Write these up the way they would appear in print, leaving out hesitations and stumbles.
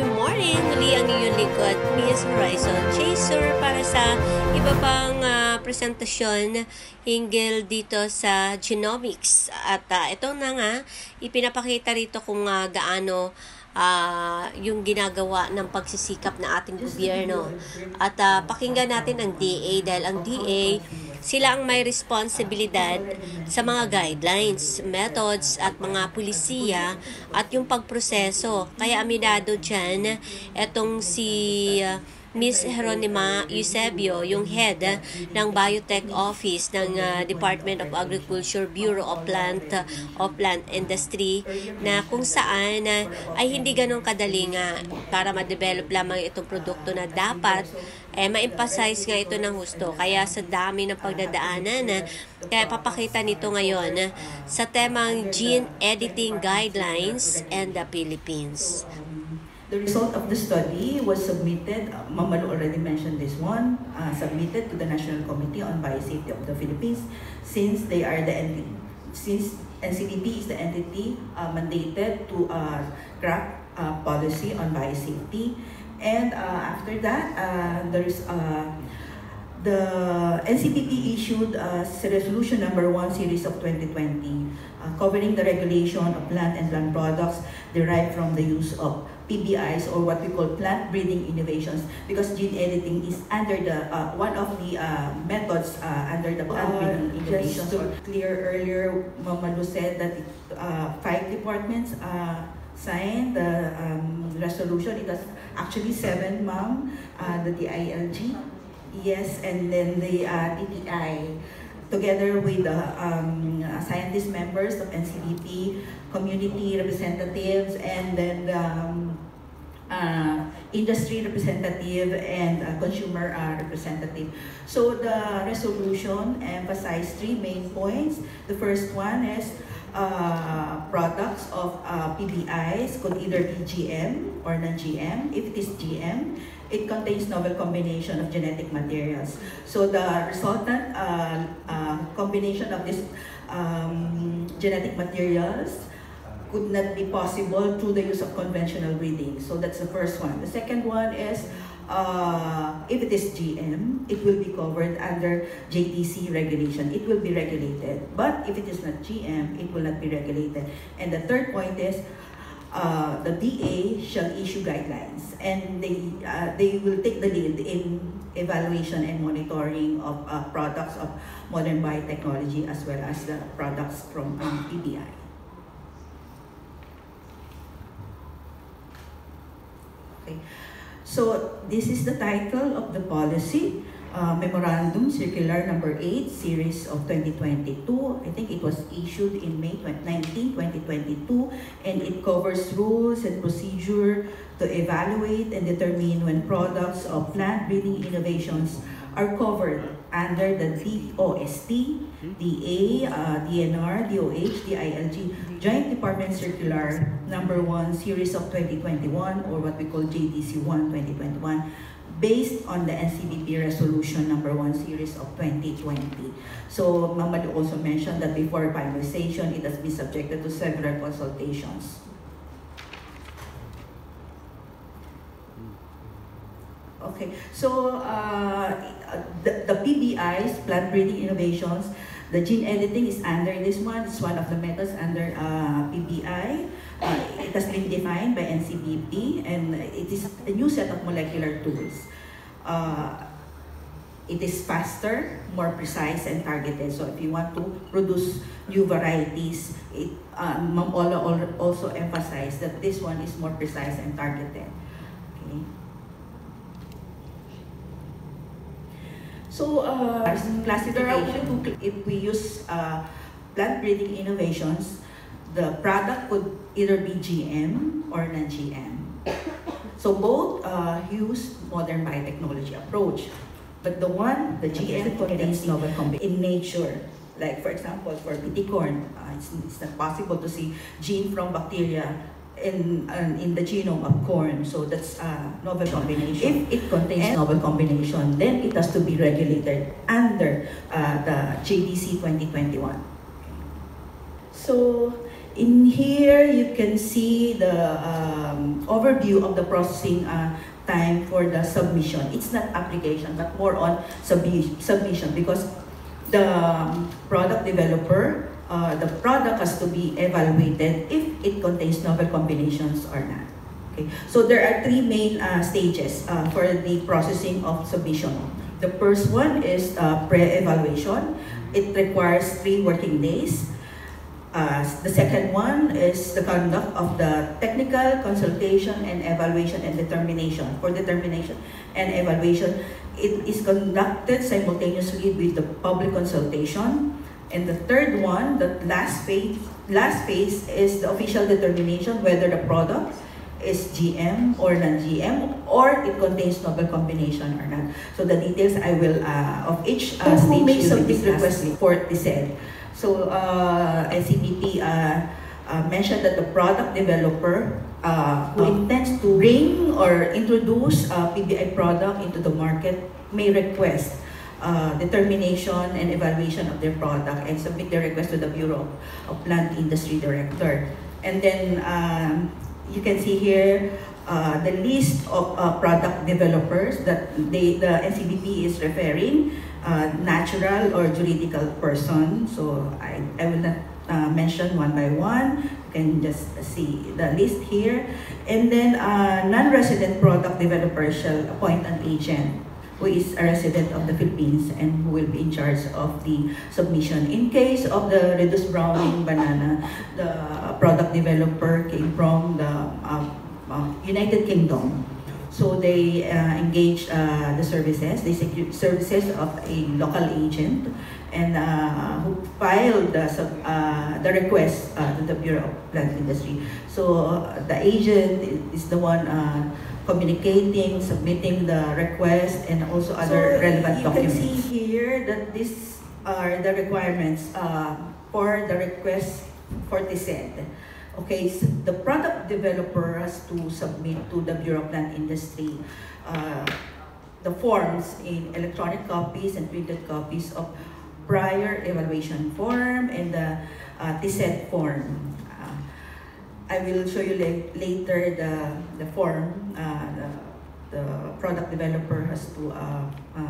happy morning! Muli ang inyong lingkod, Miss Horizon Chaser para sa iba pang presentasyon hinggil dito sa genomics. At ito na nga, ipinapakita rito kung gaano yung ginagawa ng pagsisikap ng ating gobyerno. At pakinggan natin ang DA dahil ang DA sila ang may responsibilidad sa mga guidelines, methods at mga pulisiya at yung pagproseso. Kaya aminado dyan, etong si Miss GERONIMA Eusebio, yung head ng Biotech Office ng Department of Agriculture Bureau of Plant Industry, na kung saan ay hindi ganun kadali nga para ma-develop lamang itong produkto na dapat ma-emphasize nga ito ng husto. Kaya sa dami ng pagdadaanan, kaya papakita nito ngayon sa temang Gene Editing Guidelines and the Philippines. The result of the study was submitted, Mamalu already mentioned this one, submitted to the National Committee on Biosafety of the Philippines, since they are the entity, since NCDP is the entity mandated to craft policy on biosafety. And after that, there is the NCDP issued Resolution Number 1 Series of 2020, covering the regulation of plant and plant products derived from the use of PBIs, or what we call plant breeding innovations, because gene editing is under the one of the methods under the plant breeding innovations. Just to clear earlier, Mamalu said that 5 departments signed the resolution. It was actually 7, ma'am. The DILG, yes, and then the TTI, together with the scientist members of NCDP, community representatives, and then the industry representative and consumer representative. So the resolution emphasized 3 main points. The first one is products of PBIs could either be GM or non-GM. If it is GM, it contains novel combination of genetic materials. So the resultant combination of these genetic materials could not be possible through the use of conventional breeding. So that's the first one. The second one is if it is GM, it will be covered under JTC regulation. It will be regulated. But if it is not GM, it will not be regulated. And the third point is the DA shall issue guidelines, and they will take the lead in evaluation and monitoring of products of modern biotechnology, as well as the products from PBI. Okay. So this is the title of the policy, Memorandum Circular Number 8, Series of 2022. I think it was issued in May 19, 2022, and it covers rules and procedure to evaluate and determine when products of plant breeding innovations are covered under the DOST, DA, DNR, DOH, DILG Joint Department Circular Number 1 Series of 2021, or what we call JDC 1 2021, based on the NCDP Resolution Number 1 Series of 2020. So Mamalu also mentioned that before finalization, it has been subjected to several consultations. Okay, so the PBIs, plant breeding innovations, the gene editing is under this one. It's one of the methods under PBI. It has been defined by NCDP, and it is a new set of molecular tools. It is faster, more precise, and targeted. So if you want to produce new varieties, Ma'am Ola also emphasized that this one is more precise and targeted. Okay. So, classification, if we use plant breeding innovations, the product could either be GM or non-GM. So both use modern biotechnology approach. But the GM contains novel combinations in nature. Like, for example, for pity corn, it's not possible to see gene from bacteria in the genome of corn. So that's a novel combination. If it contains novel combination, then it has to be regulated under the JDC 2021. So In here, you can see the overview of the processing time for the submission. It's not application, but more on submission, because the product developer, the product has to be evaluated if it contains novel combinations or not. Okay. So there are three main stages for the processing of submission. The first one is pre-evaluation. It requires 3 working days. The second one is the conduct of the technical consultation and evaluation and determination. For determination and evaluation, it is conducted simultaneously with the public consultation. And the third one, the last phase is the official determination whether the product is GM or non-GM, or it contains novel combination or not. So the details I will of each stage will be discussed for TISED. So NCDP mentioned that the product developer who intends to bring or introduce a PBI product into the market may request determination and evaluation of their product and submit their request to the Bureau of Plant Industry Director. And then you can see here the list of product developers that the NCDP is referring, natural or juridical person. So I will not mention one by one. You can just see the list here. And then non-resident product developers shall appoint an agent who is a resident of the Philippines and who will be in charge of the submission. In case of the reduced browning banana, the product developer came from the United Kingdom. So they engage the services, they secure services of a local agent and who filed the request to the Bureau of Plant Industry. So the agent is the one communicating, submitting the request, and also other relevant documents. You can see here that these are the requirements for the request for TISED. Okay, so the product developer has to submit to the Bureau of Plant Industry the forms in electronic copies and printed copies of prior evaluation form and the TISED form. I will show you later the form the product developer has to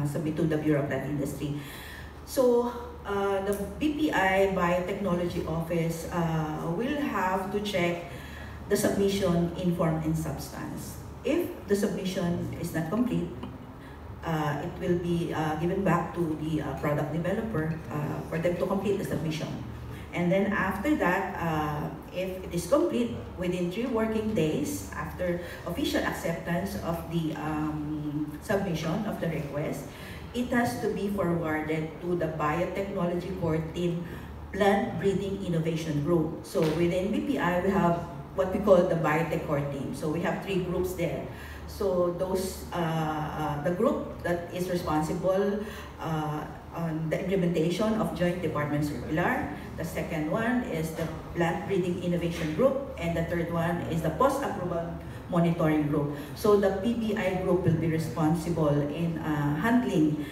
submit to the Bureau of Plant Industry. So the BPI Biotechnology Office will have to check the submission in form and substance. If the submission is not complete, it will be given back to the product developer for them to complete the submission. And then after that, if it is complete within 3 working days after official acceptance of the submission of the request, it has to be forwarded to the Biotechnology Core Team Plant Breeding Innovation Group. So within BPI, we have what we call the Biotech Core Team. So we have 3 groups there. So those, the group that is responsible on the implementation of Joint Department Circular. The second one is the Plant Breeding Innovation Group, and the third one is the Post-Approval Monitoring Group. So the PBI group will be responsible in handling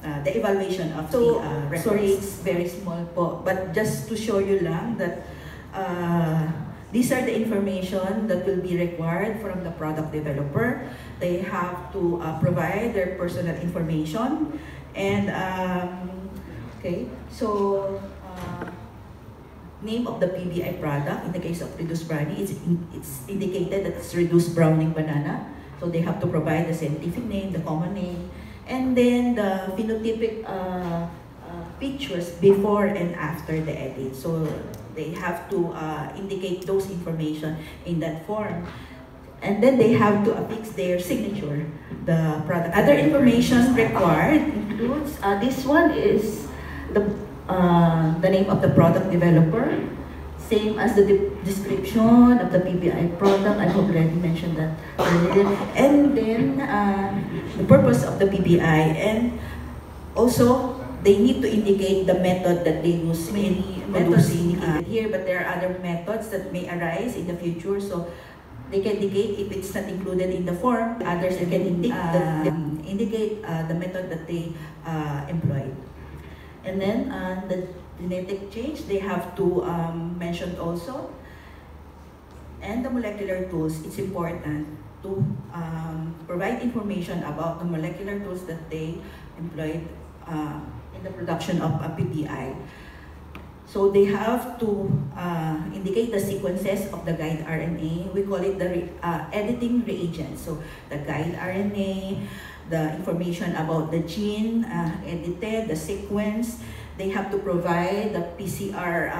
the evaluation of the records. Sorry, it's very small po, but just to show you lang that these are the information that will be required from the product developer. They have to provide their personal information. And okay, so name of the PBI product, in the case of reduced browning, it's indicated that it's reduced browning banana. So they have to provide the scientific name, the common name, and then the phenotypic pictures before and after the edit. So they have to indicate those information in that form. And then they have to affix their signature, the product. Other information required includes, this one is the name of the product developer, same as the description of the PBI product. I already mentioned that earlier. And then the purpose of the PBI, and also they need to indicate the method that they use. Many methods indicated here, but there are other methods that may arise in the future. So they can indicate if it's not included in the form. Others can indicate the method that they employed. And then genetic change, they have to mention also. And the molecular tools, it's important to provide information about the molecular tools that they employed in the production of a PPI. So they have to indicate the sequences of the guide RNA. We call it the editing reagent. So the guide RNA, the information about the gene edited, the sequence. They have to provide the PCR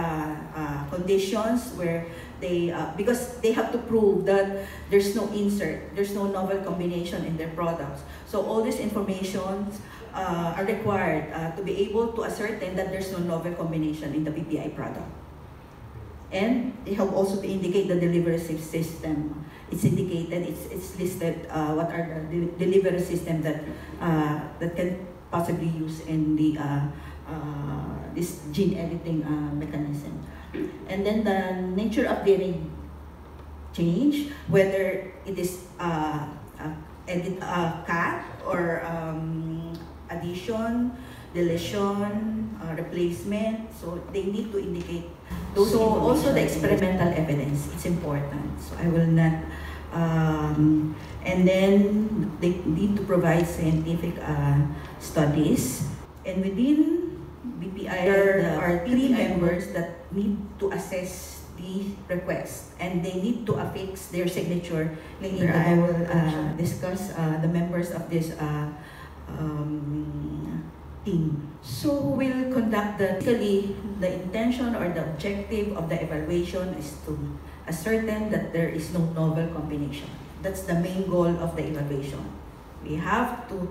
conditions where they, because they have to prove that there's no insert, there's no novel combination in their products. So all these informations are required to be able to ascertain that there's no novel combination in the PPI product. And they have also to indicate the delivery system. It's indicated, it's listed what are the delivery system that that can possibly use in the this gene editing mechanism. And then the nature of DNA change, whether it is cut or addition, deletion, replacement, so they need to indicate those. So also the experimental evidence, it's important. So I will not, and then they need to provide scientific studies. And within BPI, there are 3 members that need to assess the request, and they need to affix their signature. Later, I will discuss the members of this team. So we'll conduct the intention or the objective of the evaluation is to ascertain that there is no novel combination. That's the main goal of the evaluation. We have to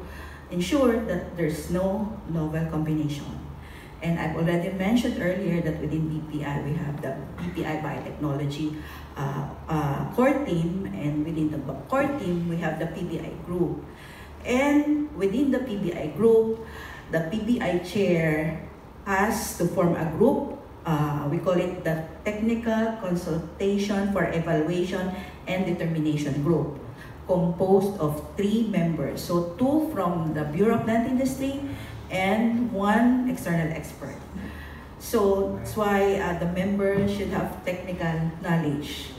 ensure that there's no novel combination. And I've already mentioned earlier that within BPI, we have the BPI Biotechnology core team, and within the core team, we have the PBI group. And within the PBI group, the PBI chair has to form a group. We call it the Technical Consultation for Evaluation and Determination Group, composed of 3 members. So 2 from the Bureau of Plant Industry and 1 external expert. So that's why the members should have technical knowledge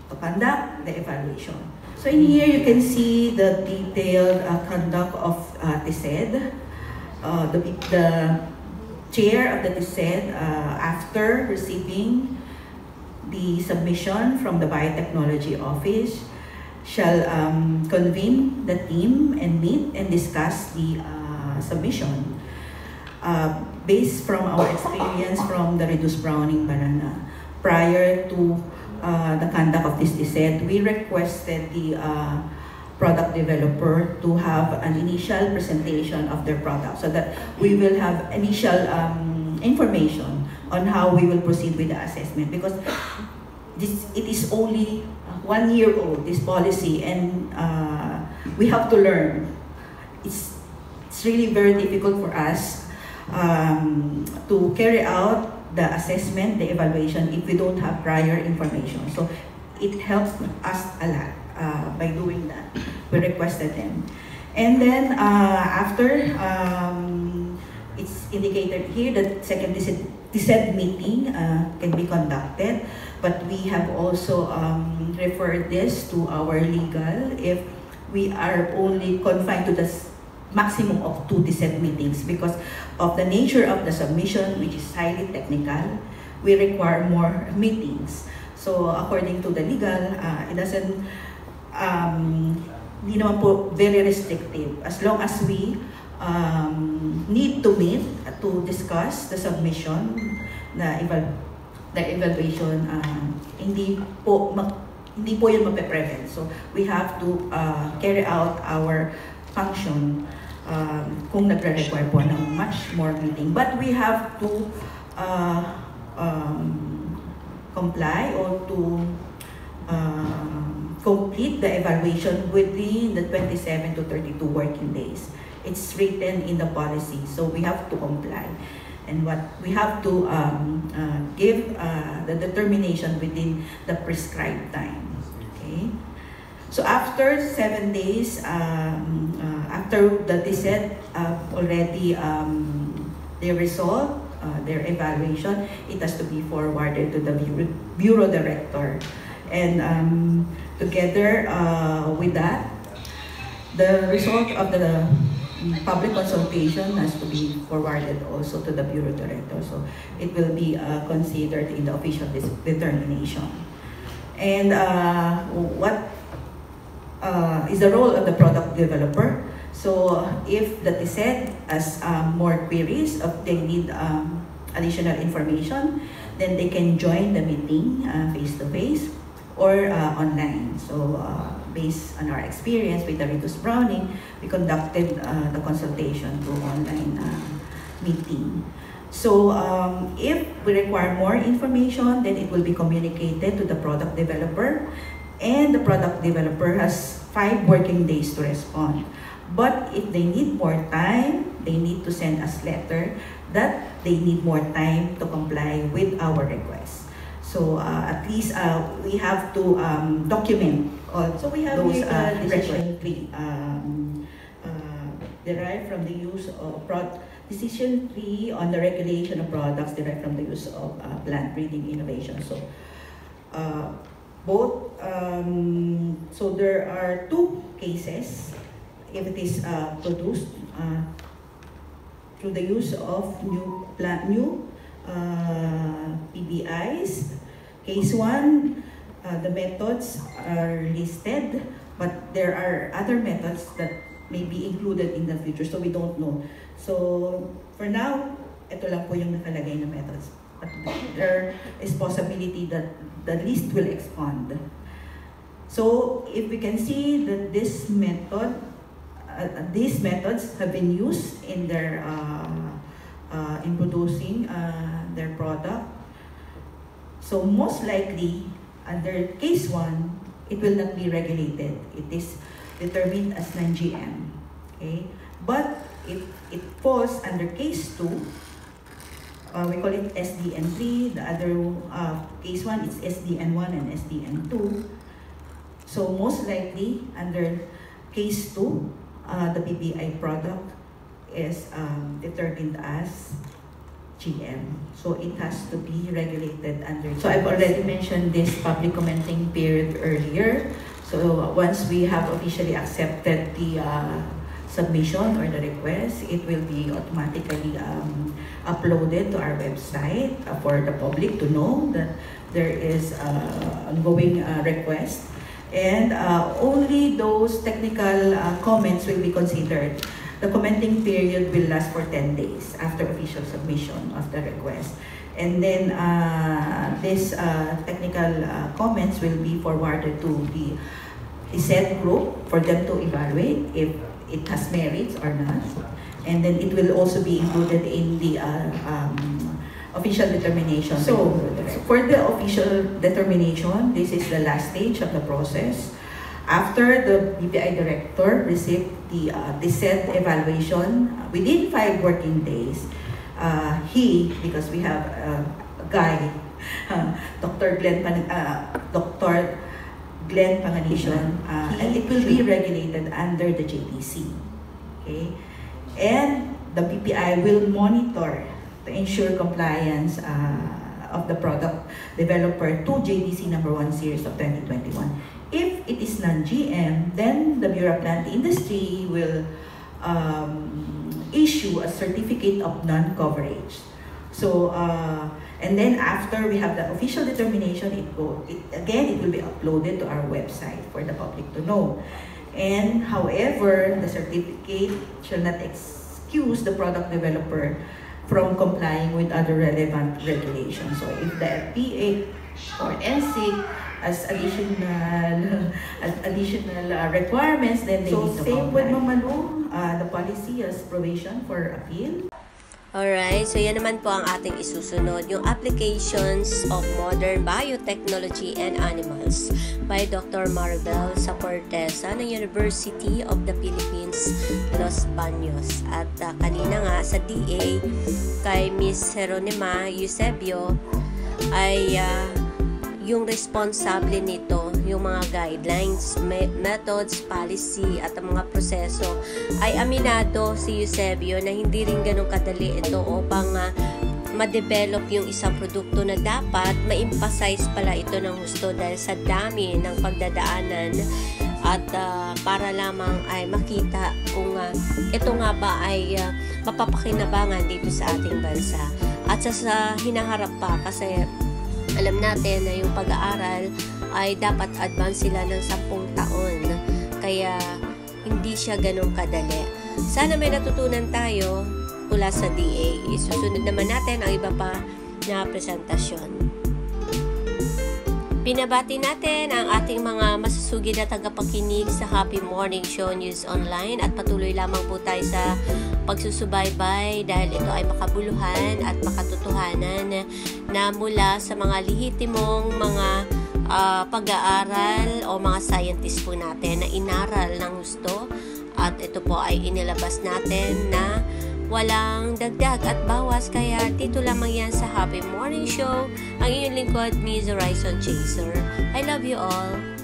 to conduct the evaluation. So in here you can see the detailed conduct of TISED. The chair of the TISED, after receiving the submission from the Biotechnology Office, shall convene the team and meet and discuss the submission. Based from our experience from the reduced browning banana, prior to the conduct of this TISED, we requested the product developer to have an initial presentation of their product so that we will have initial information on how we will proceed with the assessment, because it is only 1 year old, this policy, and we have to learn. It's really very difficult for us to carry out the assessment, the evaluation, if we don't have prior information. So it helps us a lot by doing that. We requested them. And then after, it's indicated here that second TISED meeting can be conducted, but we have also referred this to our legal if we are only confined to the maximum of 2 TISED meetings. Because of the nature of the submission, which is highly technical, we require more meetings. So according to the legal, it doesn't, hindi naman po very restrictive. As long as we need to meet to discuss the submission, the evaluation, hindi po yun mape-prevent. So we have to carry out our function kung nagre-require po ng much more meeting. But we have to comply or to complete the evaluation within the 27 to 32 working days. It's written in the policy, so we have to comply. And what we have to give the determination within the prescribed time. Okay. So after 7 days, after the TISED already they resolve their evaluation, it has to be forwarded to the bureau director. And together with that, the result of the public consultation has to be forwarded also to the bureau director. So it will be considered in the official determination. And what is the role of the product developer? So if the TISED has more queries, if they need additional information, then they can join the meeting face-to-face or online. So based on our experience with the reduced browning, we conducted the consultation through online meeting. So if we require more information, then it will be communicated to the product developer, and the product developer has 5 working days to respond. But if they need more time, they need to send us letter that they need more time to comply with our request. So at least we have to document all. So we have those decision tree derived from the use of decision tree on the regulation of products derived from the use of plant breeding innovation. So both. So there are 2 cases. If it is produced through the use of new PBIs. Case 1, the methods are listed, but there are other methods that may be included in the future, so we don't know. So for now, ito lang po yung nakalagay na methods. But there is possibility that the list will expand. So if we can see that this method, these methods have been used in their in producing their product. So most likely, under case 1, it will not be regulated. It is determined as non-GM. Okay, but if it falls under case 2, we call it SDN3. The other case 1 is SDN1 and SDN2. So most likely, under case 2, the PBI product is determined as GM. So it has to be regulated under. So I've already mentioned this public commenting period earlier. So once we have officially accepted the submission or the request, it will be automatically uploaded to our website for the public to know that there is ongoing request. And only those technical comments will be considered. The commenting period will last for 10 days after official submission of the request. And then these technical comments will be forwarded to the TISED group for them to evaluate if it has merits or not. And then it will also be included in the official determination. So for the official determination, this is the last stage of the process. After the BPI director received the TISED evaluation within 5 working days, because we have a guy, Dr. Glenn Panganition, and it will be regulated under the JDC. Okay, and the BPI will monitor to ensure compliance of the product developer to JDC number 1 series of 2021. If it is non-GM, then the Bureau of Plant Industry will issue a certificate of non-coverage. So, and then after we have the official determination, it will be uploaded to our website for the public to know. And however, the certificate shall not excuse the product developer from complying with other relevant regulations. So if the FPA or NSIC as additional requirements, then they need to comply. So same with Mamalu, the policy has provision for appeal. Alright, so yan naman po ang ating isusunod, yung Applications of Modern Biotechnology and Animals by Dr. Maribel Saportesa ng University of the Philippines, Los Baños. At kanina nga sa DA kay Miss GERONIMA Eusebio ay yung responsable nito, yung mga guidelines, methods, policy, at ang mga proseso, ay aminado si Eusebio na hindi rin ganun kadali ito upang ma-develop yung isang produkto na dapat ma-emphasize pala ito ng husto dahil sa dami ng pagdadaanan at para lamang ay makita kung ito nga ba ay mapapakinabangan dito sa ating bansa at sa hinaharap pa, kasi alam natin na yung pag-aaral ay dapat advance sila ng 10 taon, kaya hindi siya ganun kadali. Sana may natutunan tayo mula sa DA. Isusunod naman natin ang iba pa na presentasyon. Binabati natin ang ating mga masusugid na tagapakinig sa Happy Morning Show News Online at patuloy lamang po tayo sa pagsusubaybay dahil ito ay makabuluhan at makatotohanan na mula sa mga lehitimong mga pag-aaral o mga scientist po natin na inaral ng gusto at ito po ay inilabas natin na walang dagdag at bawas, kaya dito lamang yan sa Happy Morning Show. Ang inyong lingkod, Miss Horizon Chaser. I love you all.